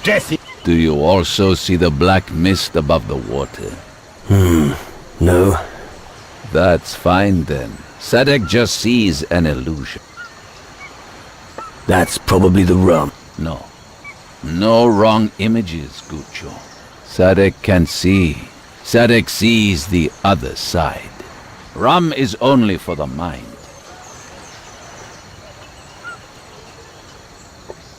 Death is... Do you also see the black mist above the water? No. That's fine then. Sadek just sees an illusion. That's probably the rum. No. No wrong images, Gucho. Sadek can see. Sadek sees the other side. Rum is only for the mind.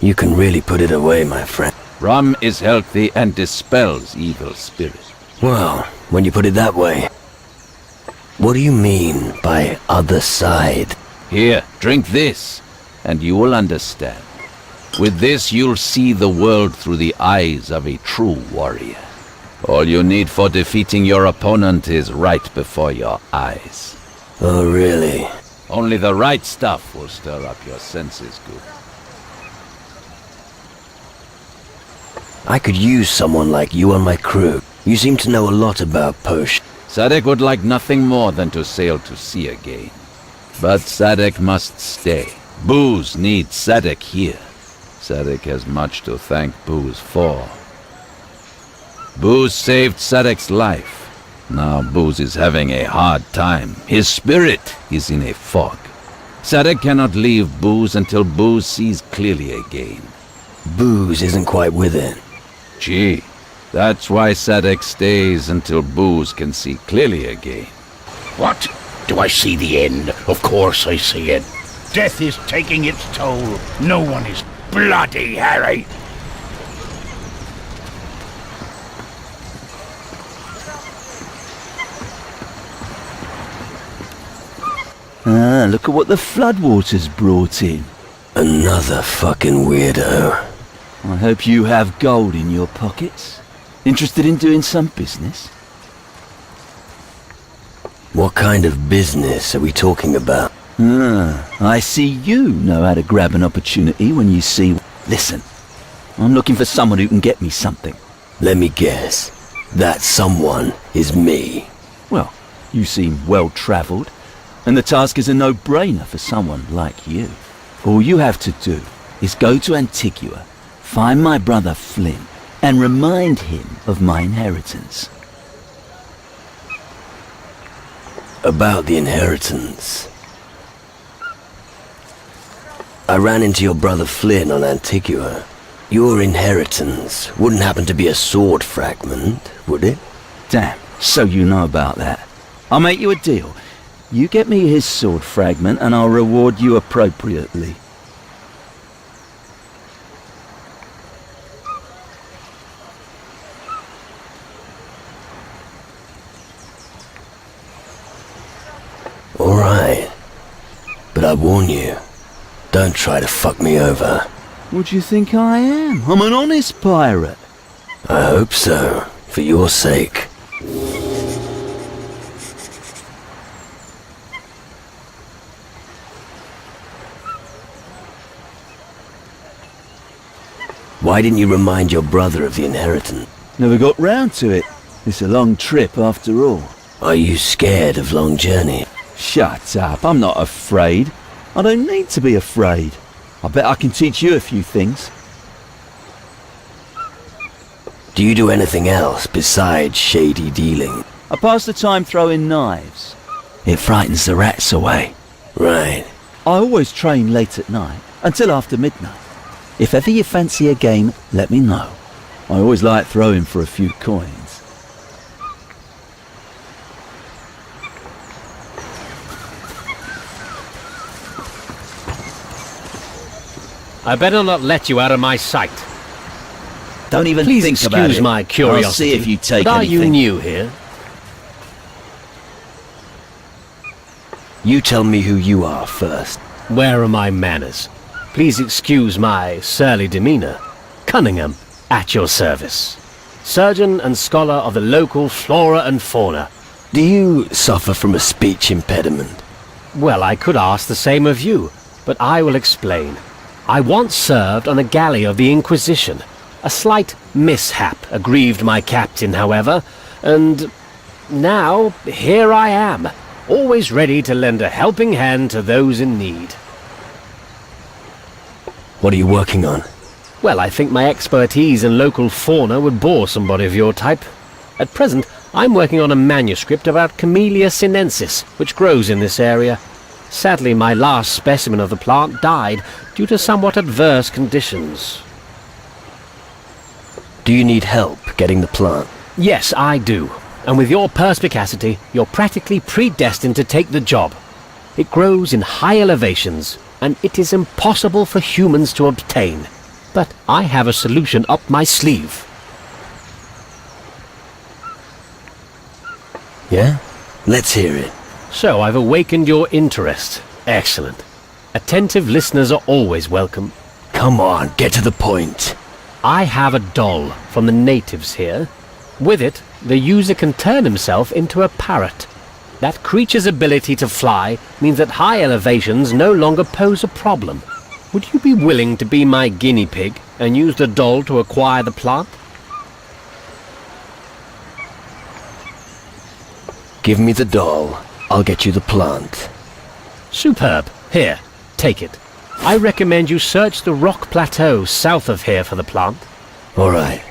You can really put it away, my friend. Rum is healthy and dispels evil spirits. Well, when you put it that way, what do you mean by other side? Here, drink this, and you will understand. With this, you'll see the world through the eyes of a true warrior. All you need for defeating your opponent is right before your eyes. Oh, really? Only the right stuff will stir up your senses, good. I could use someone like you on my crew. You seem to know a lot about potion. Sadek would like nothing more than to sail to sea again. But Sadek must stay. Booze needs Sadek here. Sadek has much to thank Booze for. Booze saved Sadek's life. Now Booze is having a hard time. His spirit is in a fog. Sadek cannot leave Booze until Booze sees clearly again. Booze isn't quite with it. Gee, that's why Sadek stays until Booze can see clearly again. What? Do I see the end? Of course I see it. Death is taking its toll. No one is bloody Harry. Ah, look at what the floodwaters brought in. Another fucking weirdo. I hope you have gold in your pockets. Interested in doing some business? What kind of business are we talking about? Ah, I see you know how to grab an opportunity when you see... Listen, I'm looking for someone who can get me something. Let me guess. That someone is me. Well, you seem well-travelled, and the task is a no-brainer for someone like you. All you have to do is go to Antigua, find my brother Flynn, and remind him of my inheritance. About the inheritance. I ran into your brother Flynn on Antigua. Your inheritance wouldn't happen to be a sword fragment, would it? Damn, so you know about that. I'll make you a deal. You get me his sword fragment and I'll reward you appropriately. Alright. But I warn you, don't try to fuck me over. What do you think I am? I'm an honest pirate. I hope so, for your sake. Why didn't you remind your brother of the inheritance? Never got round to it. It's a long trip after all. Are you scared of long journey? Shut up, I'm not afraid. I don't need to be afraid. I bet I can teach you a few things. Do you do anything else besides shady dealing? I pass the time throwing knives. It frightens the rats away. Right. I always train late at night, until after midnight. If ever you fancy a game, let me know. I always like throwing for a few coins. I better not let you out of my sight. Don't even Please think about it. excuse my curiosity. I'll see if you take but are anything. you new here? You tell me who you are first. Where are my manners? Please excuse my surly demeanor. Cunningham, at your service. Surgeon and scholar of the local flora and fauna. Do you suffer from a speech impediment? Well, I could ask the same of you, but I will explain. I once served on a galley of the Inquisition. A slight mishap aggrieved my captain, however, and now here I am, always ready to lend a helping hand to those in need. What are you working on? Well, I think my expertise in local fauna would bore somebody of your type. At present, I'm working on a manuscript about Camellia sinensis, which grows in this area. Sadly, my last specimen of the plant died due to somewhat adverse conditions. Do you need help getting the plant? Yes, I do. And with your perspicacity, you're practically predestined to take the job. It grows in high elevations, and it is impossible for humans to obtain. But I have a solution up my sleeve. Yeah? Let's hear it. So I've awakened your interest. Excellent. Attentive listeners are always welcome. Come on, get to the point. I have a doll from the natives here. With it, the user can turn himself into a parrot. That creature's ability to fly means that high elevations no longer pose a problem. Would you be willing to be my guinea pig and use the doll to acquire the plant? Give me the doll. I'll get you the plant. Superb. Here, take it. I recommend you search the rock plateau south of here for the plant. All right.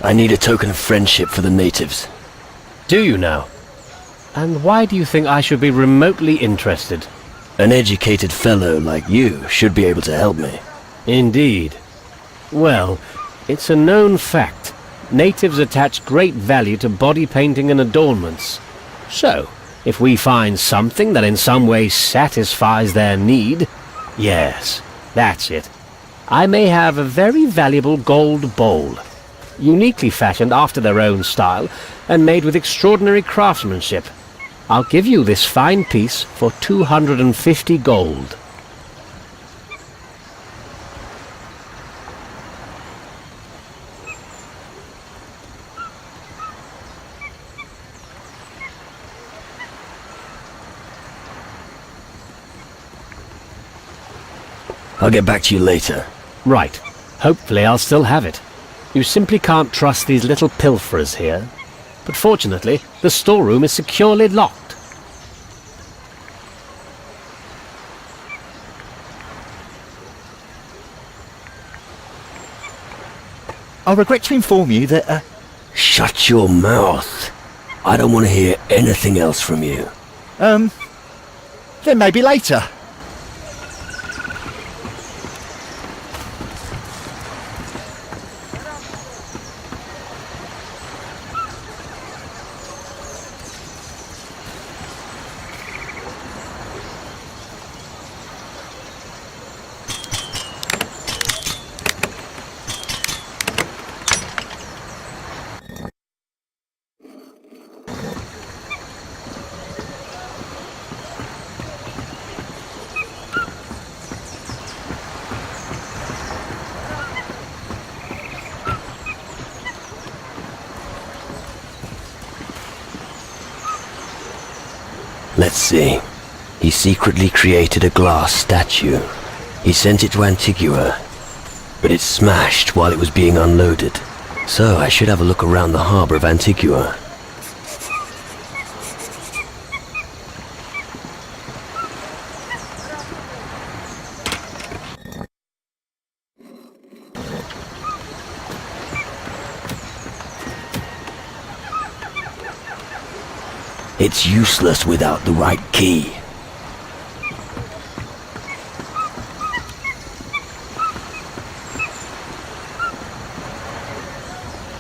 I need a token of friendship for the natives. Do you now? And why do you think I should be remotely interested? An educated fellow like you should be able to help me. Indeed. Well, it's a known fact. Natives attach great value to body painting and adornments. So, if we find something that in some way satisfies their need, yes, that's it. I may have a very valuable gold bowl, uniquely fashioned after their own style and made with extraordinary craftsmanship. I'll give you this fine piece for 250 gold. I'll get back to you later. Right. Hopefully I'll still have it. You simply can't trust these little pilferers here. But fortunately, the storeroom is securely locked. I regret to inform you that, Shut your mouth. I don't want to hear anything else from you. then maybe later. Let's see. He secretly created a glass statue. He sent it to Antigua, but it smashed while it was being unloaded. So I should have a look around the harbor of Antigua. It's useless without the right key.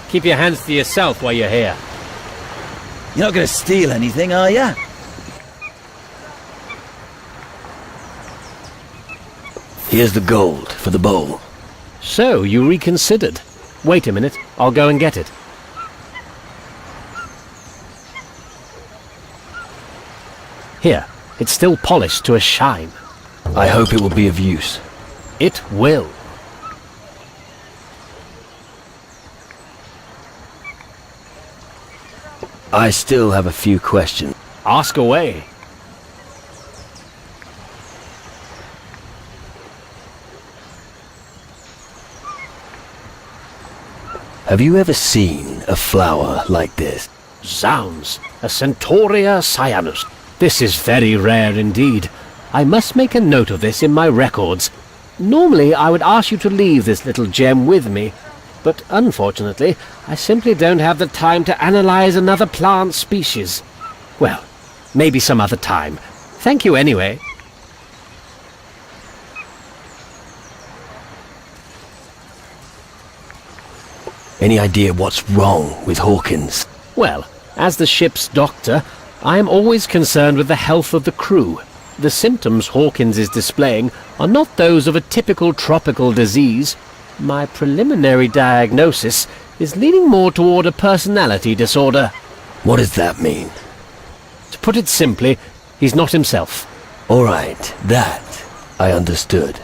Keep your hands to yourself while you're here. You're not going to steal anything, are you? Here's the gold for the bowl. So, you reconsidered. Wait a minute, I'll go and get it. Here, it's still polished to a shine. I hope it will be of use. It will. I still have a few questions. Ask away. Have you ever seen a flower like this? Zounds, a Centaurea cyanus. This is very rare indeed. I must make a note of this in my records. Normally I would ask you to leave this little gem with me, but unfortunately I simply don't have the time to analyze another plant species. Well, maybe some other time. Thank you anyway. Any idea what's wrong with Hawkins? Well, as the ship's doctor, I am always concerned with the health of the crew. The symptoms Hawkins is displaying are not those of a typical tropical disease. My preliminary diagnosis is leaning more toward a personality disorder. What does that mean? To put it simply, he's not himself. All right, that I understood.